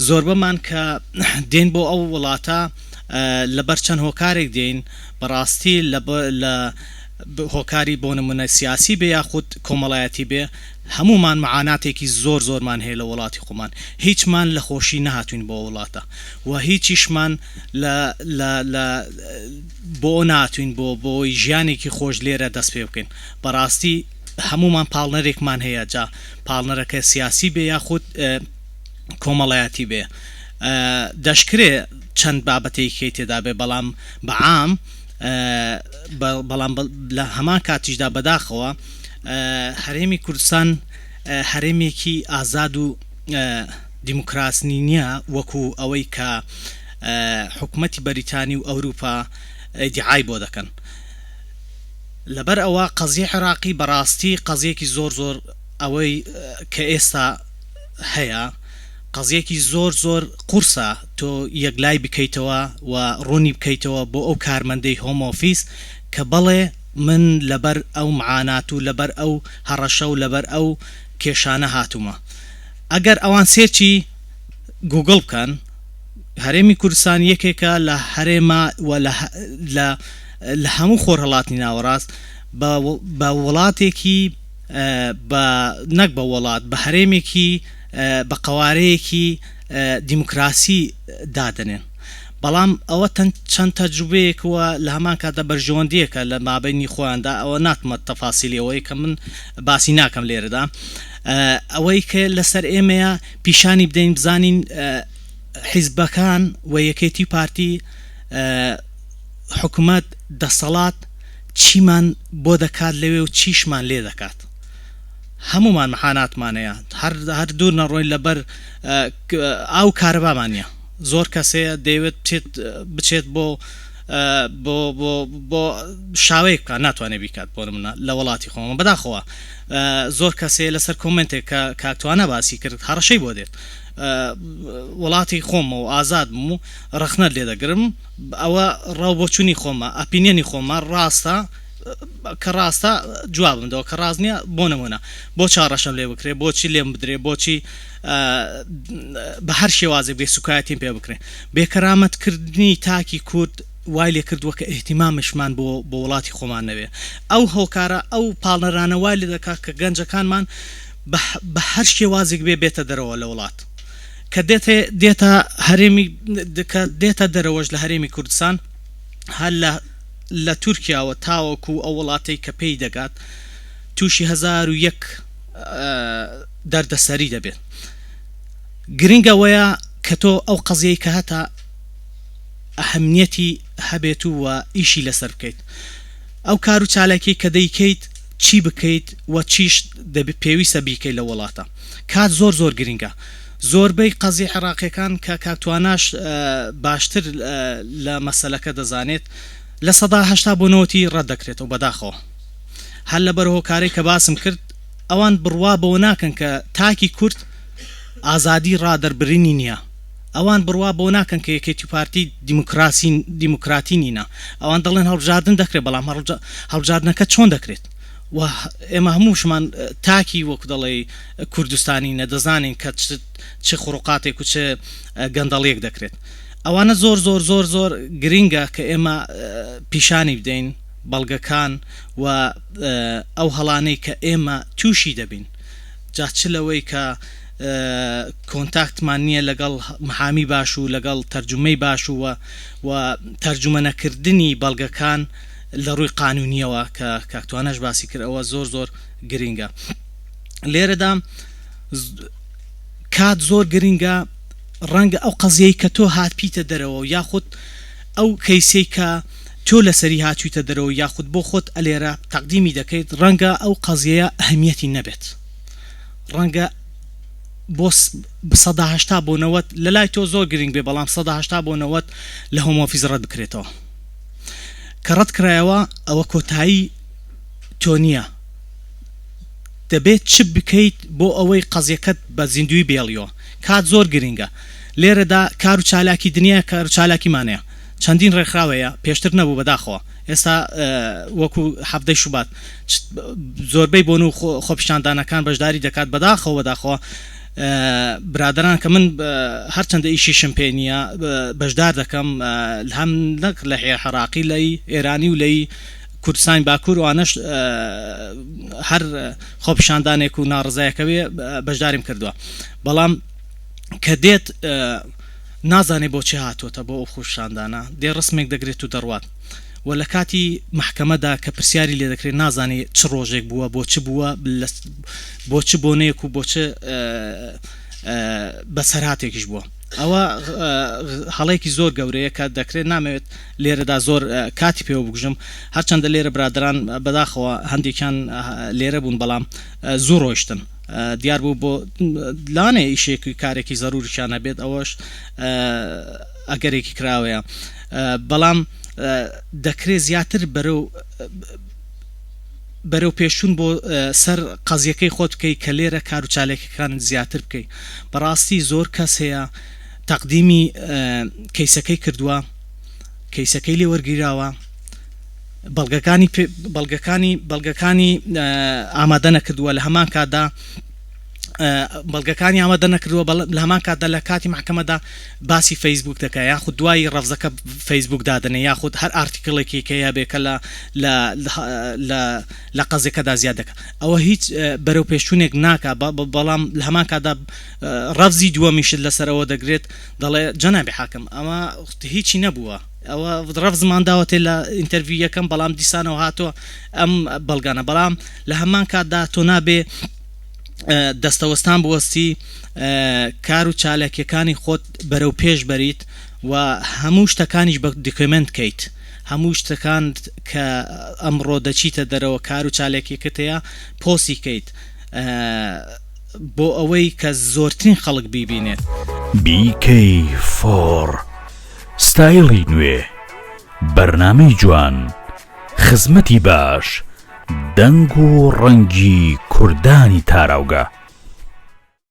زۆربەمان کە دێن بۆ ئەو وڵاتە لەبەر چەند هۆکارێک دێن بەڕاستی لە هۆکاری بۆ نمونە سیاسی بێ یاخود کۆمەڵایەتی بێ هەمومان معاناتێکی زۆرمان هەیە لە وڵاتی خۆمان هیچمان لە خۆشی نەهاتوین بۆ وڵاتە و هیچیشمان بۆ ناتوین بۆی ژیانێکی خۆش لێرە دەست پێ بکەین بەڕاستی هەمومان پاڵنەرێکمان هەیە جا پاڵنەرەکە سیاسی بێ یاخود کۆمەڵایەتی بێ دەشکرێ چەند بابەتێکی تێدا بێ بەڵام بەعام بەڵام لە هەمان کاتیشدا بەداخەوە هەرێمی کوردستان هەرێمێکی ئازاد و دیموکراسی نییە وەکو ئەوەی کە حکومەتی بەریتانی و ئەوروپا ئیدعای بۆ دەکەن لەبەر ئەوە قەزیە عێراقی بەڕاستی قەزیەکی زۆر ئەوەی کە ئێستا هەیە قەزیەکی زۆر قورسە تۆ یەکلای بکەیتەوە و ڕوونی بکەیتەوە بۆ ئەو کارمەندەی هۆم ئۆفیس کە بەڵێ من لەبەر ئەو معانات و لەبەر ئەو هەڕەشە و لەبەر ئەو کێشانە هاتوومە ئەگەر ئەوان سێرچی گوگڵ بکەن هەرێمی کوردستان یەکێکە لە هەرێمە و لە هەموو خۆرهەڵاتنی ناوەڕاست بە وڵاتێکی نەک بە وڵات بە هەرێمێکی بە قوارەیەکی دیموکراسی دادنێن بەڵام ئەوە چەند تەجروبەیەکەوە لە هەمان کاتە بەرژەوەندیەکە لە مابەینی خۆیاندا ئەوە ناتمە تەفاسیلی ئەوەی کە من باسی ناکەم لێرەدا ئەوەی کە لەسەر ئێمەیە پیشانی بدەین بزانین حیزبەکان و یەکێتی پارتی حکومەت دەسەڵات چیمان بۆ دەکات لەوێ و چیشمان لێ دەکات هەمومان مەحاناتمانەیە هەر دوور نەڕۆین لەبەر ئاو کارەبامانە زۆر کەسەیە دەیەوێت بچێت بۆ شاوەیەک بکات ناتوانێت بیکات بۆ منە لە وڵاتی خۆمە بەداخەوە زۆر کەسەیە لەسەر کۆمنتێک کە کاکتوانە باسی کرد هەڕەشەی بۆ دێت وڵاتی خۆمە و ئازاد بووم و ڕخنەت لێ دەگرم ئەوە ڕاو بۆچوونی خۆمە ئەپینێنی خۆمە ڕاستە کە ڕاستە جوابمدەوە کە ڕاست نییە بۆ نمونە بۆ چاڕەشەم لێ بکرێ بۆچی لێم بدرێ بۆچی بە هەر شێوازێک بێ سوکایەتیم پێ بکرێ بێکەرامەتکردنی تاکی کورد وای لێ کردووە کە ئێحتیمامشمان بۆ وڵاتی خۆمان نەوێ ئەو هۆکارە ئەو پاڵنەرانە وای لێ دەکات کە گەنجەکانمان بە هەر شێوازێک بێتە دەرەوە لە وڵات کە دێتە هەرێمی دێتە دەرەوەش لە هەرێمی کوردستان هەر لە تورکیاوە تاوەکو ئەو وڵاتەی کە پێی دەگات تووشی 1001 دەردەسەری دەبێت گرنگەوەیە کە تۆ ئەو قەزیەی کە هەتا ئەهەمیەتی هەبێت و ئیشی لەسەر بکەیت ئەو کار و چالاکی کە دەیکەیت چی بکەیت و چیش پێویستە بیکەیت لە وڵاتە کات زۆر گرنگە زۆربەی قەزی عێراقیەکان کە کاکتواناش باشتر لە مەسەلەکە دەزانێت لە 1970 بۆ 90 ڕەت دەکرێتەوە بەداخەوە هەر لەبەر هۆکارەی کە باسم کرد ئەوان بڕوا بەوە ناکەن کە تاکی کورد ئازادی ڕادەربرینی نییە ئەوان بڕوا بۆ ناکەن کە یەکێتی پارتی دیموکراتی نینە ئەوان دەڵێن هەڵبژاردن دەکرێت بەڵام هەڵبژاردنەکە چۆن دەکرێت و ئێمە هەمووشمان تاکی وەکو دەڵێ کوردستانی نەدەزانین کە چه خوڕوقاتێک و چه گەندەڵیەک دەکرێت ئەوانە زۆر گرنگە کە ئێمە پیشانی بدەین بەڵگەکان و ئەو هەڵانەی کە ئێمە تووشی دەبین جا چ لەوەی کە کۆنتاکتمان نییە لەگەڵ محامی باش و لەگەڵ تەرجمەی باش و تەرجمە نەکردنی بەڵگەکان لە ڕووی قانونیەوە کە کاکتوانەش باسی کرد ئەوە زۆر گرنگە لێرەدا کات زۆر گرنگە ڕەنگە ئەو قەزیەی کە تۆ هاتپیتە دەرەوە یاخود ئەو کەیسەی کە تۆ لەسەری هاتوویتە دەرەوە یاخود بۆ خۆت ئەلێرە تەقدیمی دەکەیت ڕەنگە ئەو قەزیەیە ئەهەمیەتی نەبێت ڕەنگە بۆ 1970 بۆ 90 لە لای تۆ زۆر گرنگ بێ بەڵام 1970 بۆ 90 لە هۆم ئۆفیس ڕەت بکرێتەوە کە ڕەت کرایەوە ئەوە کۆتایی تۆ نییە دەبێت چ بکەیت بۆ ئەوەی قەزیەکەت بە زیندوی بێڵیەوە کات زۆر گرنگە لێرەدا کار و چالاکی دنیا کار و چالاکیمانەیە چەندین ڕێکخراوەیە پێشتر نەبوو بەداخەوە ئێستا وەکو هەفتەی شوبات زۆربەی بۆن و خۆپیشاندانەکان بەشداری دەکات بەداخەوە برادران کە من هەرچەندە ئیشیشم پێ نییە بەشدار دەکەم هەم نەک لە عێراقی لەی ئێرانی و لەی کوردستان باکوور وانەش هەر خۆپیشاندانێک و ناڕزایەکەوێ بەشداریم کردووە بەڵام کە دێت نازانێ بۆچی هاتوۆتە بۆ ئەو خۆپیشاندانە دێ ڕسمێک دەگرێت و دەڕوات و لە کاتی محکەمەدا کە پرسیاری لێ دەکرێت نازانێت چ ڕۆژێک بووە بۆچ بووە بۆچ بۆنەیەک و بۆچ بەسەرهاتێکیش بووە ئەوە هەڵەیەکی زۆر گەورەیە کە دەکرێت نامەوێت لێرەدا زۆر کاتی پێوە بگژم هەرچەندە لێرە برادران بەداخەوە هەندێکیان لێرە بوون بەڵام زوو ڕۆیشتن دیار بوو بۆ لانێ ئیشێکی کارێکی زەروریشانە بێت ئەوەش ئەگەرێکی کراوەیە بەڵام دەکرێت زیاتر بەرەو پێشون بۆ سەر قەزیەکەی خۆت بکەی کە لێرە کار و چالێکەکان زیاتر بکەی بەڕاستی زۆر کەس هەیە تەقدیمی کەیسەکەی کردووە کەیسەکەی لێ وەرگیراوە بەڵگەکانی ئامادە نەکردووە لە هەمان کاتدا بەڵگەکانی ئامادە نەکردووە لە هەمان کاتدا لە کاتی محکەمەدا باسی فەیسبوک دەکە یاخود دوای ڕەفزەکە فەیسبوک دادنێ یاخود هەر ئارتیکڵێکی کە یابێکە لە قەزێکەدا زیاد دەکە ئەوە هیچ بەرەو پێشچوونێک ناکە بەڵام لە هەمان کاتدا ڕەفزی دووەمیشت لەسەرەوە دەگرێت دەڵێ جەنابی حاکم ئەمە هیچی نەبووە ئەوە ڕەفزمان داوەتێ لە ئینتەروی یەکەم بەڵام دیسانەوە هاتووە ئەم بەڵگانە بەڵام لە هەمان کاتدا تۆ نابێ دەستەوەستان بوەستی کار و چالاکیەکانی خۆت بەرەو پێش بەریت و هەموو شتەکانیش بە دیکۆمنت کەیت هەموو شتەکان کە ئەمڕۆ دەچیتە دەرەوە کار و چالاکیەکەت هەیە پۆسی کەیت بۆ ئەوەی کە زۆرترین خەڵک بیبینێت BK4 ستایلی نوێ بەرنامەی جوان خزمەتی باش دەنگ و ڕەنگی کوردانی تاراوگە